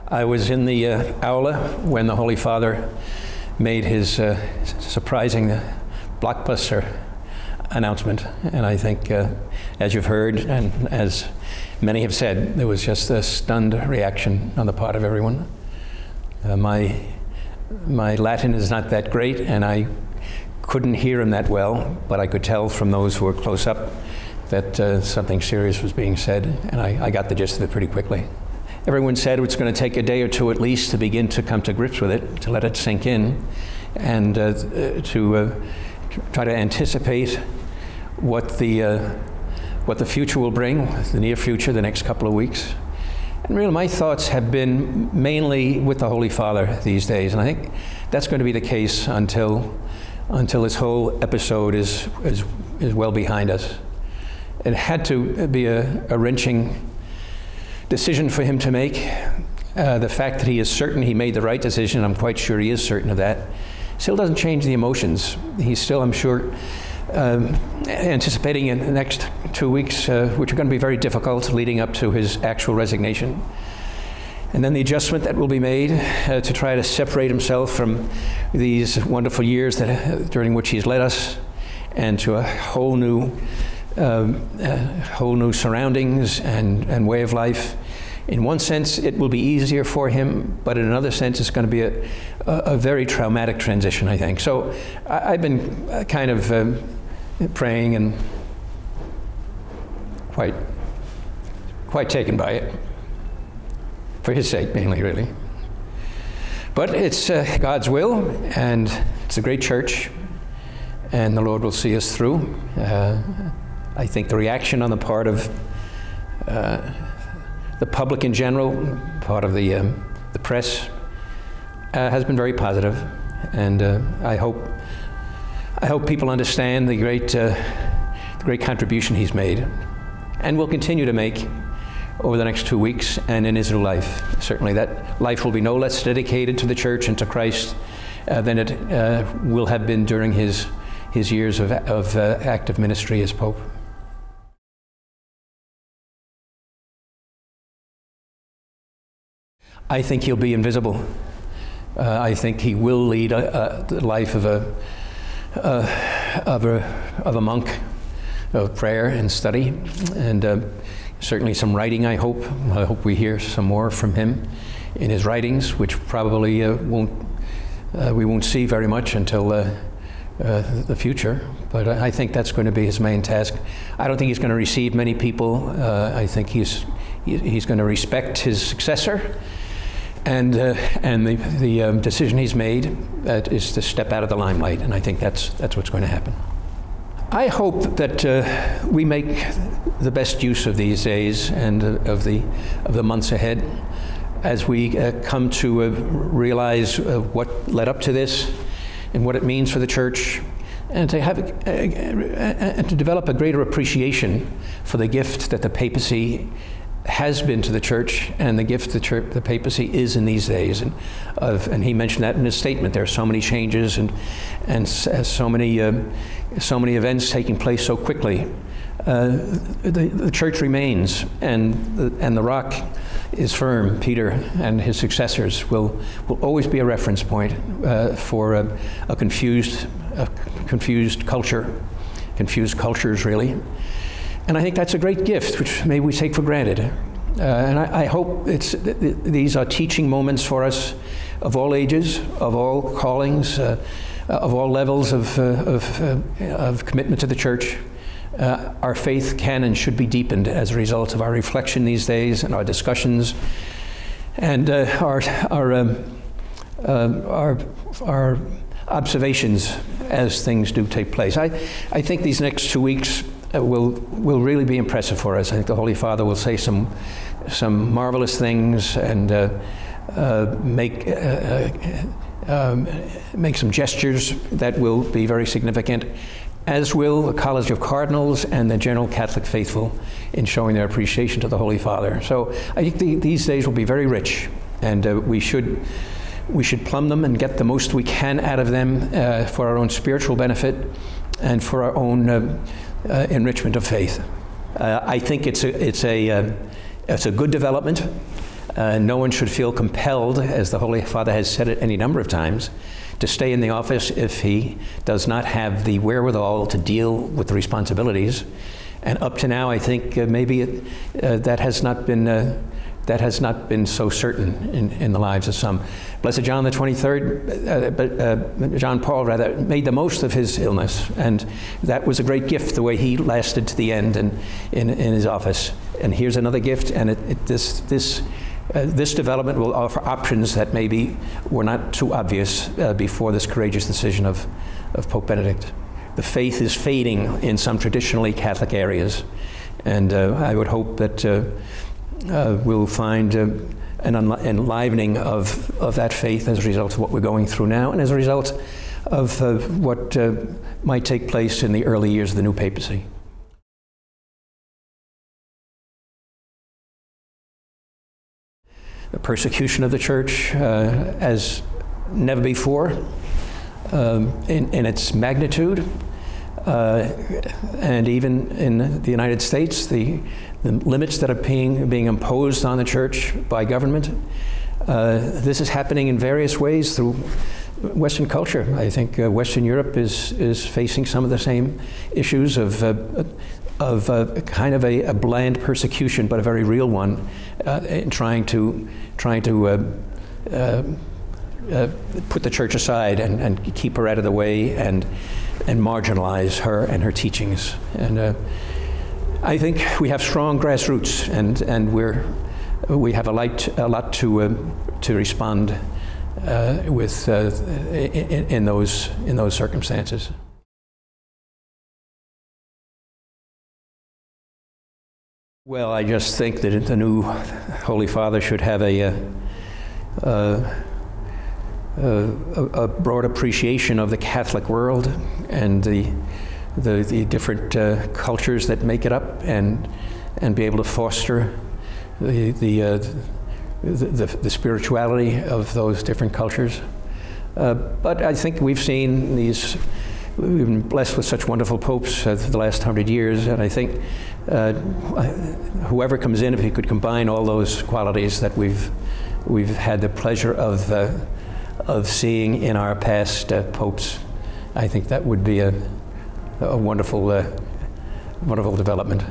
I was in the aula when the Holy Father made his surprising blockbuster announcement, and I think, as you've heard and as many have said, there was just a stunned reaction on the part of everyone. My Latin is not that great, and I couldn't hear him that well, but I could tell from those who were close up that something serious was being said, and I got the gist of it pretty quickly. Everyone said it's going to take a day or two at least to begin to come to grips with it, to let it sink in, and to try to anticipate what the future will bring, the near future, the next couple of weeks. And really my thoughts have been mainly with the Holy Father these days, and I think that's going to be the case until this whole episode is well behind us. It had to be a wrenching decision for him to make. The fact that he is certain he made the right decision, I'm quite sure he is certain of that, still doesn't change the emotions. He's still, I'm sure, anticipating in the next 2 weeks, which are going to be very difficult, leading up to his actual resignation. And then the adjustment that will be made to try to separate himself from these wonderful years during which he's led us, and to a whole new surroundings and way of life. In one sense, it will be easier for him, but in another sense, it's going to be a very traumatic transition, I think. So I've been kind of praying and quite taken by it, for his sake mainly, really. But it's God's will, and it's a great church, and the Lord will see us through. I think the reaction on the part of the public in general, part of the press, has been very positive, and I hope people understand the great contribution he's made, and will continue to make over the next 2 weeks and in his new life. Certainly, that life will be no less dedicated to the Church and to Christ than it will have been during his years of active ministry as Pope. I think he'll be invisible. I think he will lead the life of a monk, of prayer and study, and certainly some writing. I hope we hear some more from him in his writings, which probably we won't see very much until the future. But I think that's going to be his main task. I don't think he's going to receive many people. I think he's going to respect his successor. And the decision he's made is to step out of the limelight, and I think that's what's going to happen. I hope that we make the best use of these days and of the months ahead, as we come to realize what led up to this and what it means for the Church, and to have and to develop a greater appreciation for the gift that the papacy has been to the Church, and the gift the papacy is in these days. And he mentioned that in his statement. There are so many changes and so many events taking place so quickly. The Church remains, and the rock is firm. Peter and his successors will always be a reference point for a confused culture, confused cultures really. And I think that's a great gift, which maybe we take for granted. And I hope these are teaching moments for us of all ages, of all callings, of all levels of commitment to the Church. Our faith can and should be deepened as a result of our reflection these days and our discussions and our observations as things do take place. I think these next 2 weeks will really be impressive for us. I think the Holy Father will say some marvelous things and make some gestures that will be very significant, as will the College of Cardinals and the general Catholic faithful in showing their appreciation to the Holy Father. So I think these days will be very rich, and we should plumb them and get the most we can out of them for our own spiritual benefit and for our own enrichment of faith. I think it's a good development. No one should feel compelled, as the Holy Father has said it any number of times, to stay in the office if he does not have the wherewithal to deal with the responsibilities. And up to now, I think maybe that has not been so certain in the lives of some. Blessed John the 23rd, John Paul rather, made the most of his illness, and that was a great gift, the way he lasted to the end in his office. And here's another gift, and this development will offer options that maybe were not too obvious before this courageous decision of Pope Benedict. The faith is fading in some traditionally Catholic areas, and I would hope that we'll find an enlivening of that faith as a result of what we're going through now, and as a result of what might take place in the early years of the new papacy. The persecution of the Church as never before in its magnitude, and even in the United States, the limits that are being imposed on the Church by government. This is happening in various ways through Western culture. I think Western Europe is facing some of the same issues of kind of a bland persecution, but a very real one, in trying to put the Church aside and keep her out of the way and marginalize her and her teachings. And I think we have strong grassroots, and we have a lot to respond with in those circumstances. Well, I just think that the new Holy Father should have a broad appreciation of the Catholic world and the different cultures that make it up, and be able to foster the spirituality of those different cultures. But I think we've been blessed with such wonderful popes for the last 100 years, and I think whoever comes in, if he could combine all those qualities that we've had the pleasure of seeing in our past popes, I think that would be a wonderful development.